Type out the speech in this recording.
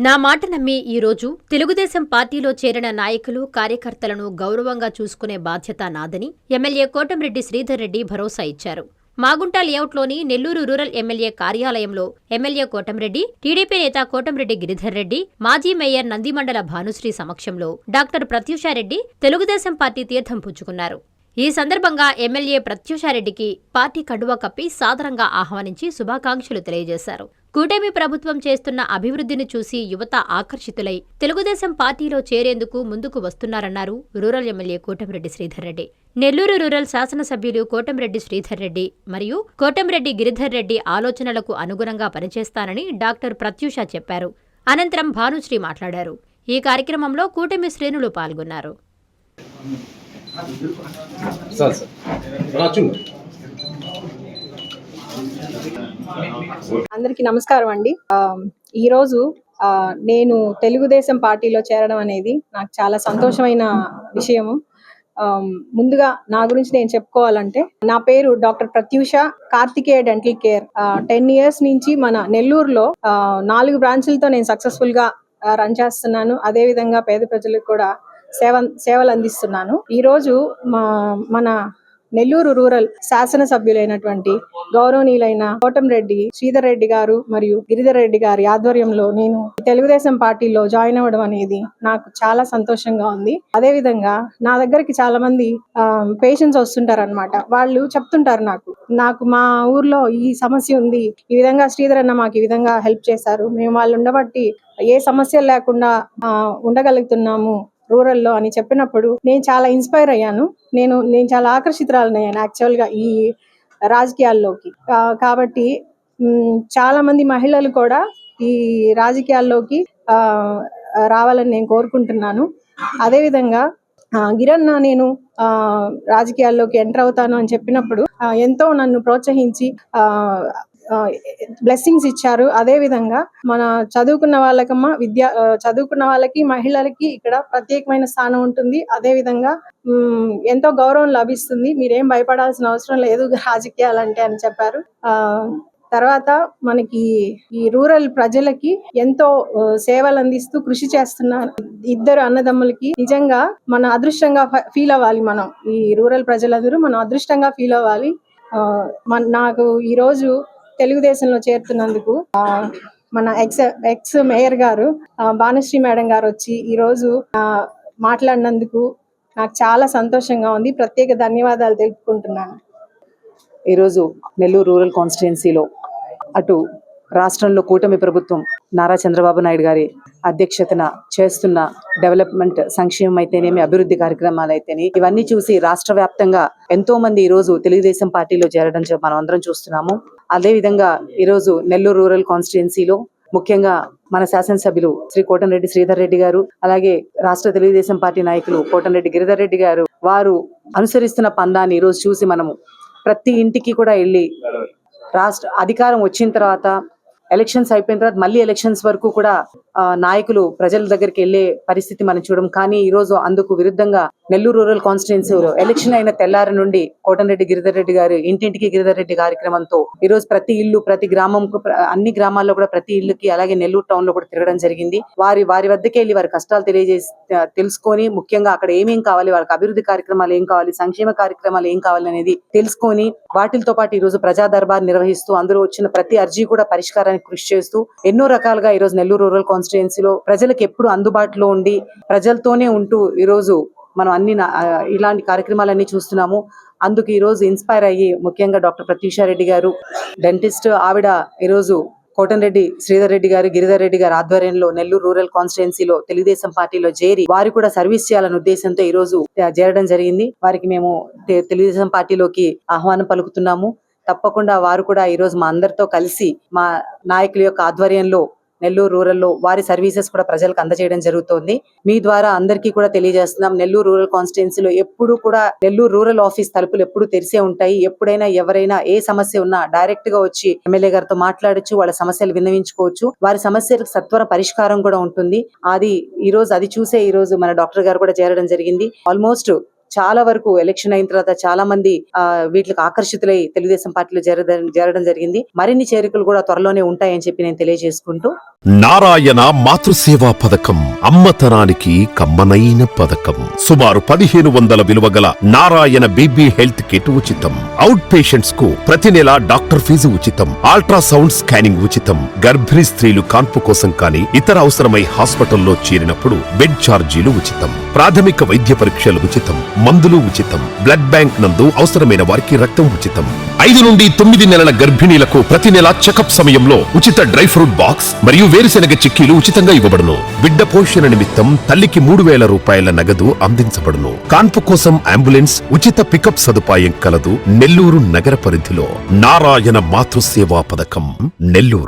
నా మాట నమ్మి ఈరోజు తెలుగుదేశం పార్టీలో చేరిన నాయకులు, కార్యకర్తలను గౌరవంగా చూసుకునే బాధ్యత నాదని ఎమ్మెల్యే కోటంరెడ్డి శ్రీధర్ రెడ్డి భరోసా ఇచ్చారు. మాగుంట లేఅవుట్లోని నెల్లూరు రూరల్ ఎమ్మెల్యే కార్యాలయంలో ఎమ్మెల్యే కోటంరెడ్డి, టీడీపీ నేత కోటంరెడ్డి గిరిధర్ రెడ్డి, మాజీ మేయర్ నందిమండల భానుశ్రీ సమక్షంలో డాక్టర్ ప్రత్యూషారెడ్డి తెలుగుదేశం పార్టీ తీర్థం పుచ్చుకున్నారు. ఈ సందర్భంగా ఎమ్మెల్యే ప్రత్యూషారెడ్డికి పార్టీ కండువా కప్పి సాదరంగా ఆహ్వానించి శుభాకాంక్షలు తెలియజేశారు. కూటమి ప్రభుత్వం చేస్తున్న అభివృద్ధిని చూసి యువత ఆకర్షితులై తెలుగుదేశం పార్టీలో చేరేందుకు ముందుకు వస్తున్నారన్నారు rural MLA Kotamreddy Sridhar Reddy. Nellore rural శాసనసభ్యులు కోటంరెడ్డి శ్రీధర్ రెడ్డి మరియు కోటంరెడ్డి గిరిధర్ రెడ్డి ఆలోచనలకు అనుగుణంగా పనిచేస్తానని డాక్టర్ ప్రత్యూష చెప్పారు. అనంతరం భానుశ్రీ మాట్లాడారు. ఈ కార్యక్రమంలో కూటమి శ్రేణులు పాల్గొన్నారు. అందరికీ నమస్కారం అండి. ఈరోజు నేను తెలుగుదేశం పార్టీలో చేరడం అనేది నాకు చాలా సంతోషమైన విషయము. ముందుగా నా గురించి నేను చెప్పుకోవాలంటే, నా పేరు doctor Pratyusha, Karthikeya dental care. 10 years నుంచి మన నెల్లూరులో 4 బ్రాంచులతో నేను సక్సెస్ఫుల్ గా రన్ చేస్తున్నాను. అదే విధంగా పేద ప్రజలకు కూడా సేవలు అందిస్తున్నాను. ఈరోజు మన నెల్లూరు రూరల్ శాసనసభ్యులైనటువంటి గౌరవనీయులైన కోటంరెడ్డి శ్రీధర్ రెడ్డి గారు మరియు గిరిధర్ రెడ్డి గారి ఆధ్వర్యంలో నేను తెలుగుదేశం పార్టీలో జాయిన్ అవ్వడం అనేది నాకు చాలా సంతోషంగా ఉంది. అదే విధంగా నా దగ్గరికి చాలా మంది పేషెంట్స్ వస్తుంటారు అనమాట. వాళ్ళు చెప్తుంటారు నాకు మా ఊర్లో ఈ సమస్య ఉంది, ఈ విధంగా శ్రీధర్ అన్న మాకు ఈ విధంగా హెల్ప్ చేశారు, మేము వాళ్ళు ఉండబట్టి ఏ సమస్య లేకుండా ఉండగలుగుతున్నాము రూరల్లో అని చెప్పినప్పుడు నేను చాలా ఇన్స్పైర్ అయ్యాను. నేను చాలా ఆకర్షితురాలయ్యాను యాక్చువల్గా ఈ రాజకీయాల్లోకి. కాబట్టి చాలా మంది మహిళలు కూడా ఈ రాజకీయాల్లోకి రావాలని నేను కోరుకుంటున్నాను. అదేవిధంగా గిరన్న నేను రాజకీయాల్లోకి ఎంటర్ అవుతాను అని చెప్పినప్పుడు ఎంతో నన్ను ప్రోత్సహించి బ్లెస్సింగ్స్ ఇచ్చారు. అదే విధంగా మన చదువుకున్న వాళ్ళకి మహిళలకి ఇక్కడ ప్రత్యేకమైన స్థానం ఉంటుంది. అదే విధంగా ఎంతో గౌరవం లభిస్తుంది, మీరేం భయపడాల్సిన అవసరం లేదు రాజకీయాలంటే అని చెప్పారు. తర్వాత మనకి ఈ రూరల్ ప్రజలకి ఎంతో సేవలు అందిస్తూ కృషి చేస్తున్న 2 అన్నదమ్ములకి నిజంగా మన అదృష్టంగా ఫీల్ అవ్వాలి. మనం ఈ రూరల్ ప్రజలందరూ మనం అదృష్టంగా ఫీల్ అవ్వాలి. నాకు ఈరోజు తెలుగుదేశంలో చేరుతున్నందుకు మన ఎక్స్ మేయర్ గారు భానుశ్రీ మేడం గారు వచ్చి ఈరోజు మాట్లాడినందుకు నాకు చాలా సంతోషంగా ఉంది. ప్రత్యేక ధన్యవాదాలు తెలుపుకుంటున్నాను. ఈరోజు నెల్లూరు రూరల్ కాన్స్టిట్యున్సీలో అటు రాష్ట్రంలో కూటమి ప్రభుత్వం నారా చంద్రబాబు నాయుడు గారి అధ్యక్షతన చేస్తున్న డెవలప్మెంట్, సంక్షేమం అయితేనేమి, అభివృద్ధి కార్యక్రమాలు అయితేనే, ఇవన్నీ చూసి రాష్ట్ర వ్యాప్తంగా ఎంతో మంది ఈ రోజు తెలుగుదేశం పార్టీలో చేరడం మనం అందరం చూస్తున్నాము. అదే విధంగా ఈరోజు నెల్లూరు రూరల్ కాన్స్టిట్యున్సీలో ముఖ్యంగా మన శాసనసభ్యులు శ్రీ కోటంరెడ్డి శ్రీధర్ రెడ్డి గారు, అలాగే రాష్ట్ర తెలుగుదేశం పార్టీ నాయకులు కోటంరెడ్డి గిరిధర్ రెడ్డి గారు, వారు అనుసరిస్తున్న పందాన్ని ఈరోజు చూసి మనము ప్రతి ఇంటికి కూడా వెళ్ళి రాష్ట్ర అధికారం వచ్చిన తర్వాత, ఎలక్షన్స్ అయిపోయిన తర్వాత మళ్ళీ ఎలక్షన్స్ వరకు కూడా నాయకులు ప్రజల దగ్గరికి వెళ్లే పరిస్థితి మనం చూడడం. కానీ ఈ రోజు అందుకు విరుద్ధంగా నెల్లూరు రూరల్ కాన్స్టిట్యున్సీలో ఎలక్షన్ అయిన తెల్లారి నుండి కోటంరెడ్డి గిరిధర్ రెడ్డి గారు ఇంటింటికి గిరిధర్ రెడ్డి కార్యక్రమంతో ఈ రోజు ప్రతి ఇల్లు, ప్రతి గ్రామం, అన్ని గ్రామాల్లో కూడా ప్రతి ఇల్లుకి, అలాగే నెల్లూరు టౌన్ లో కూడా తిరగడం జరిగింది. వారి వద్దకే వెళ్ళి వారి కష్టాలు తెలుసుకొని, ముఖ్యంగా అక్కడ ఏమేం కావాలి, వాళ్ళకి అభివృద్ధి కార్యక్రమాలు ఏం కావాలి, సంక్షేమ కార్యక్రమాలు ఏం కావాలి అనేది తెలుసుకొని, వాటితో పాటు ఈ రోజు ప్రజా దర్బార్ నిర్వహిస్తూ అందులో వచ్చిన ప్రతి అర్జీ కూడా పరిష్కారానికి కృషి చేస్తూ ఎన్నో రకాలుగా ఈ రోజు నెల్లూరు రూరల్ కాన్స్టిట్యున్సీలో ప్రజలకు ఎప్పుడు అందుబాటులో ఉండి ప్రజలతోనే ఉంటూ ఈ రోజు మనం ఇలాంటి కార్యక్రమాలన్నీ చూస్తున్నాము. అందుకు ఈ రోజు ఇన్స్పైర్ అయ్యి ముఖ్యంగా డాక్టర్ ప్రత్యూషారెడ్డి గారు డెంటిస్ట్, ఆవిడ ఈరోజు కోటంరెడ్డి శ్రీధర్ రెడ్డి గారు, గిరిధర్ రెడ్డి గారి ఆధ్వర్యంలో నెల్లూరు రూరల్ కాన్స్టిట్యున్సీలో తెలుగుదేశం పార్టీలో చేరి వారు కూడా సర్వీస్ చేయాలనే ఉద్దేశంతో ఈ రోజు చేరడం జరిగింది. వారికి మేము తెలుగుదేశం పార్టీలోకి ఆహ్వానం పలుకుతున్నాము. తప్పకుండా వారు కూడా ఈ రోజు మా అందరితో కలిసి మా నాయకుల యొక్క ఆధ్వర్యంలో నెల్లూరు రూరల్లో వారి సర్వీసెస్ కూడా ప్రజలకు అందజేయడం జరుగుతోంది. మీ ద్వారా అందరికీ కూడా తెలియజేస్తున్నాం, నెల్లూరు రూరల్ కాన్స్టిట్యున్సీలో ఎప్పుడు కూడా నెల్లూరు రూరల్ ఆఫీస్ తలుపులు ఎప్పుడు తెరిసే ఉంటాయి. ఎప్పుడైనా ఎవరైనా ఏ సమస్య ఉన్నా డైరెక్ట్ గా వచ్చి ఎమ్మెల్యే గారితో మాట్లాడొచ్చు, వాళ్ళ సమస్యలు విన్నవించుకోవచ్చు. వారి సమస్యలకు సత్వర పరిష్కారం కూడా ఉంటుంది. ఈ రోజు అది చూసే ఈ రోజు మన డాక్టర్ గారు కూడా చేరడం జరిగింది. ఆల్మోస్ట్ చాలా వరకు ఎలక్షన్ అయిన తర్వాత చాలా మంది వీటికి ఆకర్షితులై తెలుగుదేశం పార్టీలో చేరడం జరిగింది. మరిన్ని చేరికలు కూడా త్వరలోనే ఉంటాయని చెప్పి నేను తెలియజేసుకుంటూ, నారాయణ మాతృసేవా పథకం అమ్మతనానికి కమ్మనైన పథకం. సుమారు 1500 విలువ గల నారాయణ బీబీ హెల్త్ కిట్ ఉచితం. అవుట్ పేషెంట్స్ కు ప్రతి నెల డాక్టర్ ఫీజు ఉచితం. అల్ట్రాసౌండ్ స్కానింగ్ ఉచితం. గర్భిణీ స్త్రీలు కాన్పు కోసం కానీ ఇతర అవసరమై హాస్పిటల్లో చేరినప్పుడు బెడ్ ఛార్జీలు ఉచితం. ప్రాథమిక వైద్య పరీక్షలు ఉచితం. మందులు ఉచితం. బ్లడ్ బ్యాంక్ నందు అవసరమైన వారికి రక్తం ఉచితం. 5 నుండి 9 నెలల గర్భిణీలకు ప్రతి నెల చెకప్ సమయంలో ఉచిత డ్రై ఫ్రూట్ బాక్స్ మరియు వేరుశెనగ చిక్కీలు ఉచితంగా ఇవ్వబడును. బిడ్డ పోషణ నిమిత్తం తల్లికి 3000 రూపాయల నగదు అందించబడును. కాన్పు కోసం అంబులెన్స్ ఉచిత పికప్ సదుపాయం కలదు. నెల్లూరు నగర పరిధిలో నారాయణ మాతృసేవా పథకం, నెల్లూరు.